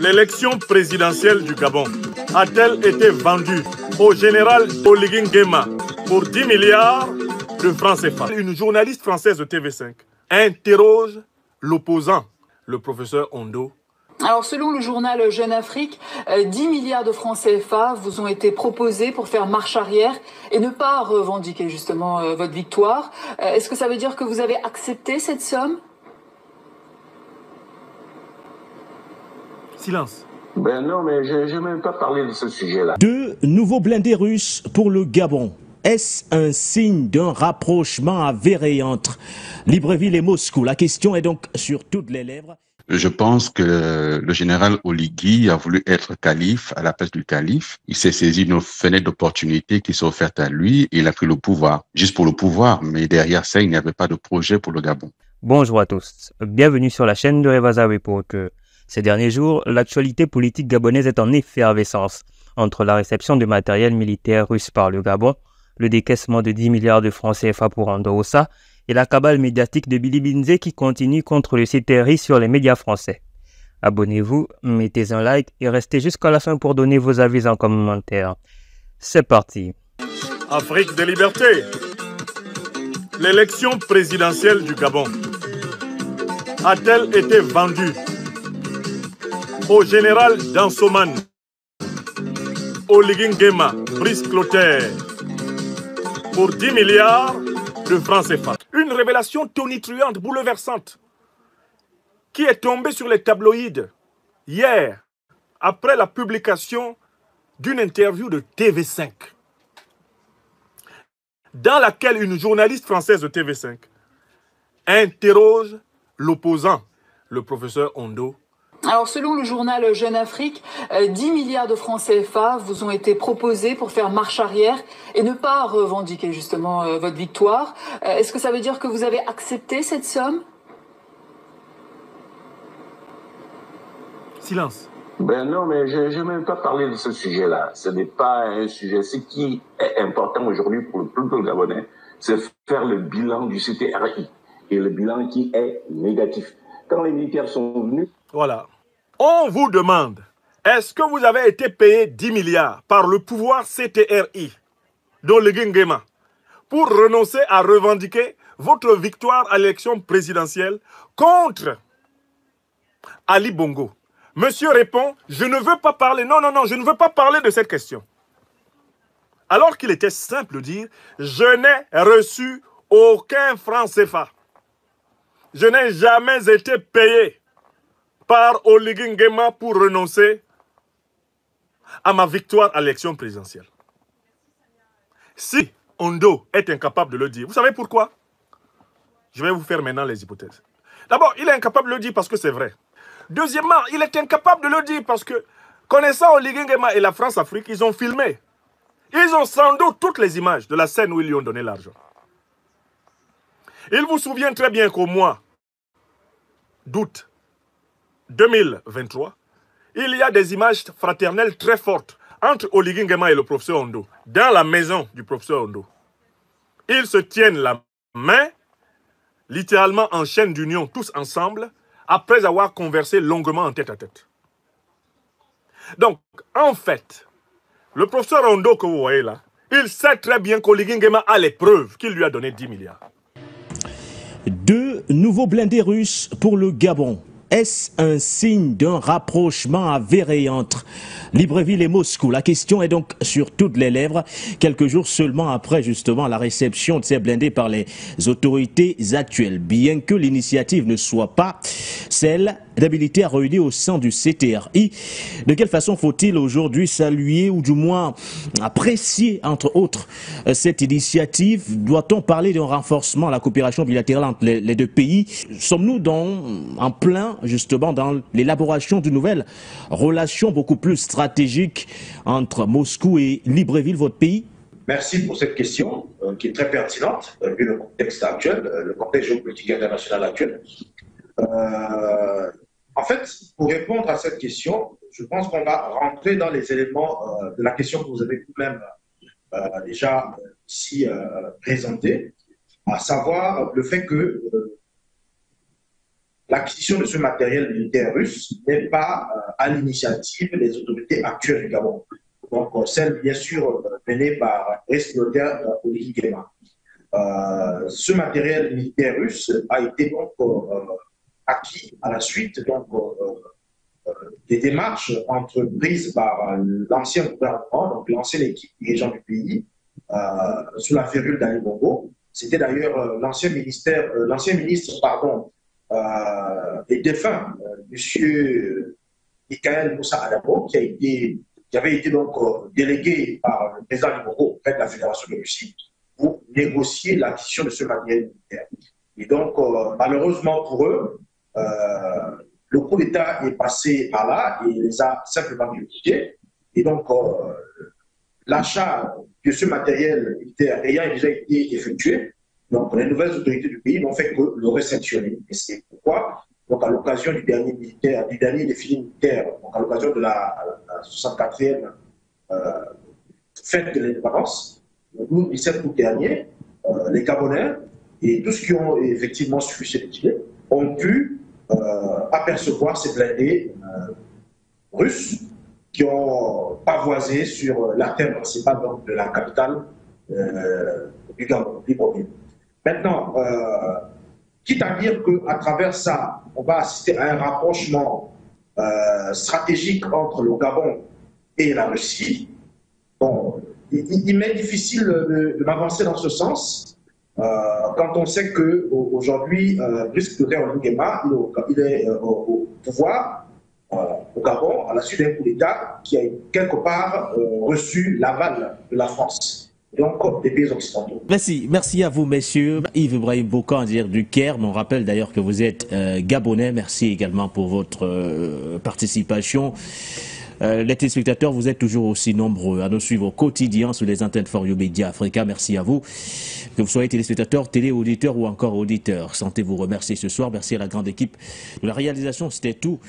L'élection présidentielle du Gabon a-t-elle été vendue au général Oligui Nguema pour 10 milliards de francs CFA? Une journaliste française de TV5 interroge l'opposant, le professeur Ondo. Alors, selon le journal Jeune Afrique, 10 milliards de francs CFA vous ont été proposés pour faire marche arrière et ne pas revendiquer justement votre victoire. Est-ce que ça veut dire que vous avez accepté cette somme? Silence. Ben non, mais je n'ai même pas parlé de ce sujet-là. 2 nouveaux blindés russes pour le Gabon. Est-ce un signe d'un rapprochement avéré entre Libreville et Moscou? La question est donc sur toutes les lèvres. Je pense que le général Oligui a voulu être calife à la place du calife. Il s'est saisi d'une fenêtre d'opportunité qui s'est offerte à lui et il a pris le pouvoir. Juste pour le pouvoir, mais derrière ça, il n'y avait pas de projet pour le Gabon. Bonjour à tous, bienvenue sur la chaîne de Revaza Report. Ces derniers jours, l'actualité politique gabonaise est en effervescence entre la réception de matériel militaire russe par le Gabon, le décaissement de 10 milliards de francs CFA pour Andorosa et la cabale médiatique de Billy Binze qui continue contre le CTRI sur les médias français. Abonnez-vous, mettez un like et restez jusqu'à la fin pour donner vos avis en commentaire. C'est parti. Afrique de liberté. L'élection présidentielle du Gabon a-t-elle été vendue au général Dansoman, Oligui Nguema, Brice Clotaire, pour 10 milliards de francs CFA. Une révélation tonitruante, bouleversante, qui est tombée sur les tabloïds hier, après la publication d'une interview de TV5, dans laquelle une journaliste française de TV5 interroge l'opposant, le professeur Ondo. Alors, selon le journal Jeune Afrique, 10 milliards de francs CFA vous ont été proposés pour faire marche arrière et ne pas revendiquer justement votre victoire. Est-ce que ça veut dire que vous avez accepté cette somme? Silence. Ben non, mais je n'ai même pas parlé de ce sujet-là. Ce n'est pas un sujet. Ce qui est important aujourd'hui pour le peuple gabonais, c'est faire le bilan du CTRI. Et le bilan qui est négatif. Quand les militaires sont venus... Voilà. On vous demande, est-ce que vous avez été payé 10 milliards par le pouvoir CTRI d'Oligui Nguema pour renoncer à revendiquer votre victoire à l'élection présidentielle contre Ali Bongo? Monsieur répond, je ne veux pas parler. Non, je ne veux pas parler de cette question. Alors qu'il était simple de dire, je n'ai reçu aucun franc CFA. Je n'ai jamais été payé par Oligui Nguema pour renoncer à ma victoire à l'élection présidentielle. Si Ondo est incapable de le dire, vous savez pourquoi? Je vais vous faire maintenant les hypothèses. D'abord, il est incapable de le dire parce que c'est vrai. Deuxièmement, il est incapable de le dire parce que, connaissant Oligui Nguema et la France-Afrique, ils ont filmé. Ils ont sans doute toutes les images de la scène où ils lui ont donné l'argent. Il vous souvient très bien qu'au mois d'août 2023, il y a des images fraternelles très fortes entre Oligui Nguema et le professeur Ondo, dans la maison du professeur Ondo. Ils se tiennent la main, littéralement en chaîne d'union, tous ensemble, après avoir conversé longuement en tête-à-tête. Donc, en fait, le professeur Ondo que vous voyez là, il sait très bien qu'Oligui Nguema a les preuves qu'il lui a donné 10 milliards. 2 nouveaux blindés russes pour le Gabon. Est-ce un signe d'un rapprochement avéré entre Libreville et Moscou? La question est donc sur toutes les lèvres, quelques jours seulement après justement la réception de ces blindés par les autorités actuelles. Bien que l'initiative ne soit pas celle des militaires réunis au sein du CTRI, de quelle façon faut-il aujourd'hui saluer ou du moins apprécier entre autres cette initiative? Doit-on parler d'un renforcement de la coopération bilatérale entre les deux pays? Sommes-nous en plein justement dans l'élaboration d'une nouvelle relation beaucoup plus stratégique entre Moscou et Libreville, votre pays? Merci pour cette question qui est très pertinente vu le contexte actuel, le contexte géopolitique international actuel. En fait, pour répondre à cette question, je pense qu'on va rentrer dans les éléments de la question que vous avez vous-même déjà ici présenté, à savoir le fait que l'acquisition de ce matériel militaire russe n'est pas à l'initiative des autorités actuelles du Gabon. Donc, celle, bien sûr, menée par l'ex-militaire Oligui Nguema. Ce matériel militaire russe a été donc acquis à la suite des démarches entreprises par l'ancien gouvernement, donc l'ancienne équipe dirigeante du pays, sous la férule d'Ali Bongo. C'était d'ailleurs l'ancien ministre et défunt, M. Michael Moussa Adamo, qui avait été donc délégué par le président Ali Bongo auprès de la Fédération de Russie pour négocier l'acquisition de ce matériel militaire. Et donc, malheureusement pour eux, le coup d'État est passé par là et les a simplement modifiés. Et donc, l'achat de ce matériel militaire ayant déjà été effectué, donc les nouvelles autorités du pays n'ont fait que le réceptionner. Et c'est pourquoi, donc à l'occasion du dernier défilé militaire, donc à l'occasion de la 64e fête de l'indépendance, le 17 août dernier, les Gabonais et tous ceux qui ont effectivement suivi ce défilé ont pu apercevoir ces blindés russes qui ont pavoisé sur l'artère principale de la capitale du Gabon, Libreville. Maintenant, quitte à dire qu'à travers ça, on va assister à un rapprochement stratégique entre le Gabon et la Russie, bon, il m'est difficile de m'avancer dans ce sens quand on sait qu'aujourd'hui, Brice Oligui Nguema, il est au pouvoir au Gabon à la suite d'un coup d'État qui a quelque part reçu l'aval de la France. Donc, des pays occidentaux. Merci à vous, messieurs. Yves Ibrahim Boucan, du Caire. On rappelle d'ailleurs que vous êtes gabonais. Merci également pour votre participation. Les téléspectateurs, vous êtes toujours aussi nombreux à nous suivre au quotidien sur les antennes For You Media Africa. Merci à vous. Que vous soyez téléspectateurs, télé-auditeurs ou encore auditeurs. Sentez vous remercier ce soir. Merci à la grande équipe de la réalisation. C'était tout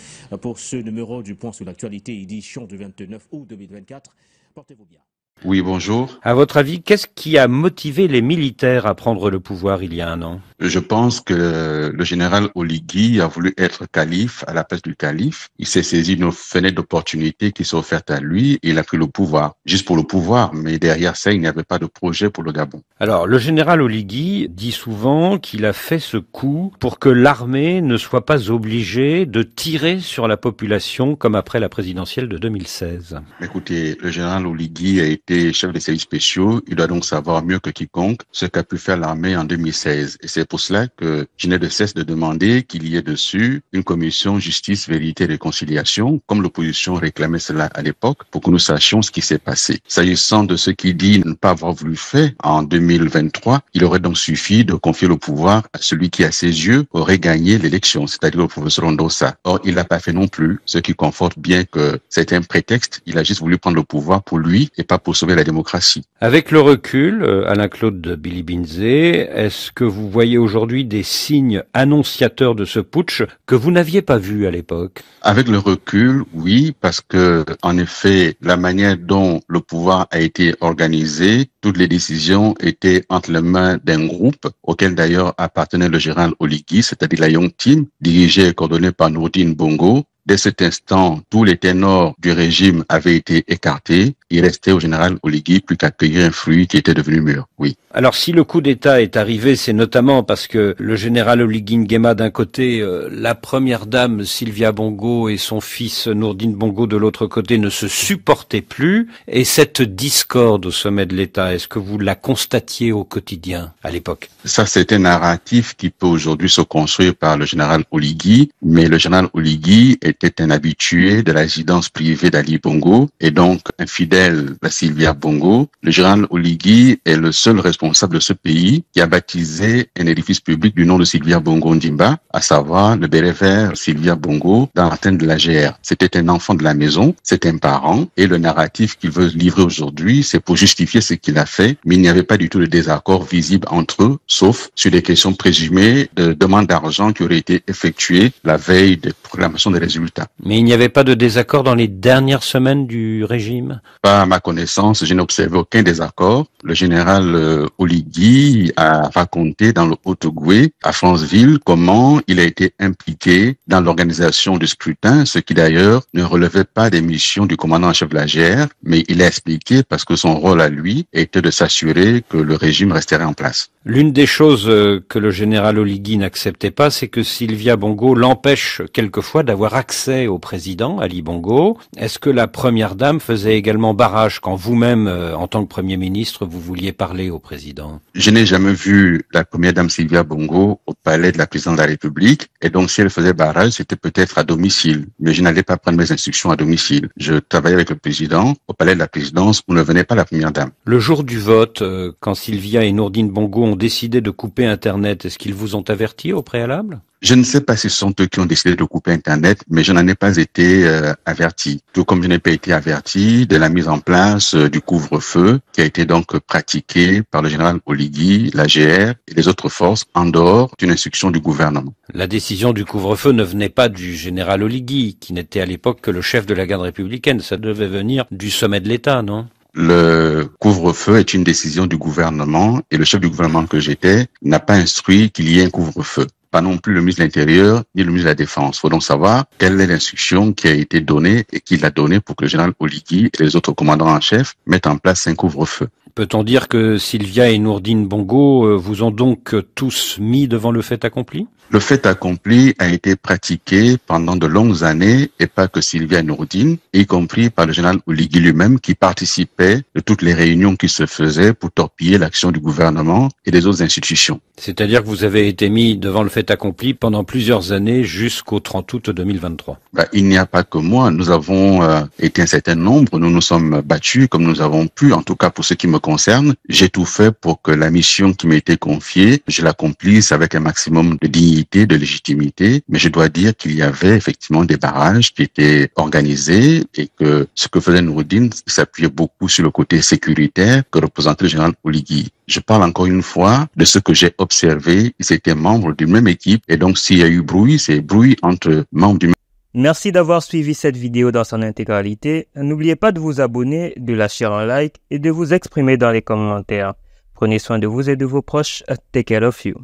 pour ce numéro du Point sur l'actualité, édition du 29 août 2024. Portez-vous bien. Oui, bonjour. À votre avis, qu'est-ce qui a motivé les militaires à prendre le pouvoir il y a un an? Je pense que le général Oligui a voulu être calife à la place du calife. Il s'est saisi d'une fenêtre d'opportunité qui s'est offerte à lui et il a pris le pouvoir. Juste pour le pouvoir, mais derrière ça, il n'y avait pas de projet pour le Gabon. Alors, le général Oligui dit souvent qu'il a fait ce coup pour que l'armée ne soit pas obligée de tirer sur la population comme après la présidentielle de 2016. Écoutez, le général Oligui a été chef des services spéciaux. Il doit donc savoir mieux que quiconque ce qu'a pu faire l'armée en 2016. Et c'est pour cela que je n'ai de cesse de demander qu'il y ait dessus une commission justice, vérité et réconciliation, comme l'opposition réclamait cela à l'époque, pour que nous sachions ce qui s'est passé. S'agissant de ce qu'il dit ne pas avoir voulu faire en 2023, il aurait donc suffi de confier le pouvoir à celui qui, à ses yeux, aurait gagné l'élection, c'est-à-dire le professeur Ndossa. Or, il l'a pas fait non plus, ce qui conforte bien que c'est un prétexte. Il a juste voulu prendre le pouvoir pour lui et pas pour sauver la démocratie. Avec le recul, Alain-Claude Bilibinzé, est-ce que vous voyez aujourd'hui des signes annonciateurs de ce putsch que vous n'aviez pas vu à l'époque? Avec le recul, oui, parce que, en effet, la manière dont le pouvoir a été organisé, toutes les décisions étaient entre les mains d'un groupe auquel d'ailleurs appartenait le général Oligui, c'est-à-dire la Young Team, dirigée et coordonnée par Nordine Bongo. Dès cet instant, tous les ténors du régime avaient été écartés. Il restait au général Oligui plus qu'à cueillir un fruit qui était devenu mûr. Oui. Alors, si le coup d'État est arrivé, c'est notamment parce que le général Oligui Nguema d'un côté, la première dame Sylvia Bongo et son fils Nordine Bongo de l'autre côté ne se supportaient plus. Et cette discorde au sommet de l'État, est-ce que vous la constatiez au quotidien à l'époque? Ça, c'est un narratif qui peut aujourd'hui se construire par le général Oligui, mais le général Oligui était un habitué de la résidence privée d'Ali Bongo et donc un fidèle à Sylvia Bongo. Le général Oligui est le seul responsable de ce pays qui a baptisé un édifice public du nom de Sylvia Bongo Ndimba, à savoir le béret vert Sylvia Bongo dans l'antenne de la GR. C'était un enfant de la maison, c'est un parent et le narratif qu'il veut livrer aujourd'hui, c'est pour justifier ce qu'il a fait, mais il n'y avait pas du tout de désaccord visible entre eux, sauf sur des questions présumées de demande d'argent qui auraient été effectuées la veille de proclamation des résultats. Mais il n'y avait pas de désaccord dans les dernières semaines du régime? Pas cas, à ma connaissance, je n'ai observé aucun désaccord. Le général Oligui a raconté dans le Haut-Ogooué, à Franceville, comment il a été impliqué dans l'organisation du scrutin, ce qui d'ailleurs ne relevait pas des missions du commandant en chef de la GR, mais il a expliqué parce que son rôle à lui était de s'assurer que le régime resterait en place. L'une des choses que le général Oligui n'acceptait pas, c'est que Sylvia Bongo l'empêche quelquefois d'avoir accès au président, Ali Bongo. Est-ce que la première dame faisait également barrage quand vous-même, en tant que Premier ministre, vous vouliez parler au président? Je n'ai jamais vu la première dame Sylvia Bongo au palais de la présidence de la République. Et donc, si elle faisait barrage, c'était peut-être à domicile. Mais je n'allais pas prendre mes instructions à domicile. Je travaillais avec le président au palais de la présidence où ne venait pas la première dame. Le jour du vote, quand Sylvia et Nourdine Bongo ont décidé de couper Internet, est-ce qu'ils vous ont averti au préalable? Je ne sais pas si ce sont eux qui ont décidé de couper Internet, mais je n'en ai pas été averti. Tout comme je n'ai pas été averti de la mise en place du couvre-feu qui a été donc pratiqué par le général Oligui, la GR et les autres forces en dehors d'une instruction du gouvernement. La décision du couvre-feu ne venait pas du général Oligui, qui n'était à l'époque que le chef de la garde républicaine. Ça devait venir du sommet de l'État, non? Le couvre-feu est une décision du gouvernement et le chef du gouvernement que j'étais n'a pas instruit qu'il y ait un couvre-feu. Pas non plus le ministre de l'Intérieur ni le ministre de la Défense. Il faut donc savoir quelle est l'instruction qui a été donnée et qui l'a donnée pour que le général Oligui et les autres commandants en chef mettent en place un couvre-feu. Peut-on dire que Sylvia et Nourdine Bongo vous ont donc tous mis devant le fait accompli? Le fait accompli a été pratiqué pendant de longues années, et pas que Sylvia et Nourdine, y compris par le général Oligui lui-même, qui participait de toutes les réunions qui se faisaient pour torpiller l'action du gouvernement et des autres institutions. C'est-à-dire que vous avez été mis devant le fait accompli pendant plusieurs années jusqu'au 30 août 2023. Il n'y a pas que moi, nous avons été un certain nombre, nous nous sommes battus comme nous avons pu, en tout cas pour ce qui me concerne. J'ai tout fait pour que la mission qui m'a été confiée, je l'accomplisse avec un maximum de dignité, de légitimité, mais je dois dire qu'il y avait effectivement des barrages qui étaient organisés et que ce que faisait Nourdine s'appuyait beaucoup sur le côté sécuritaire que représentait le général Oligui. Je parle encore une fois de ce que j'ai observé. Ils étaient membres d'une même équipe et donc s'il y a eu bruit, c'est bruit entre membres du même. Merci d'avoir suivi cette vidéo dans son intégralité. N'oubliez pas de vous abonner, de lâcher un like et de vous exprimer dans les commentaires. Prenez soin de vous et de vos proches. Take care of you.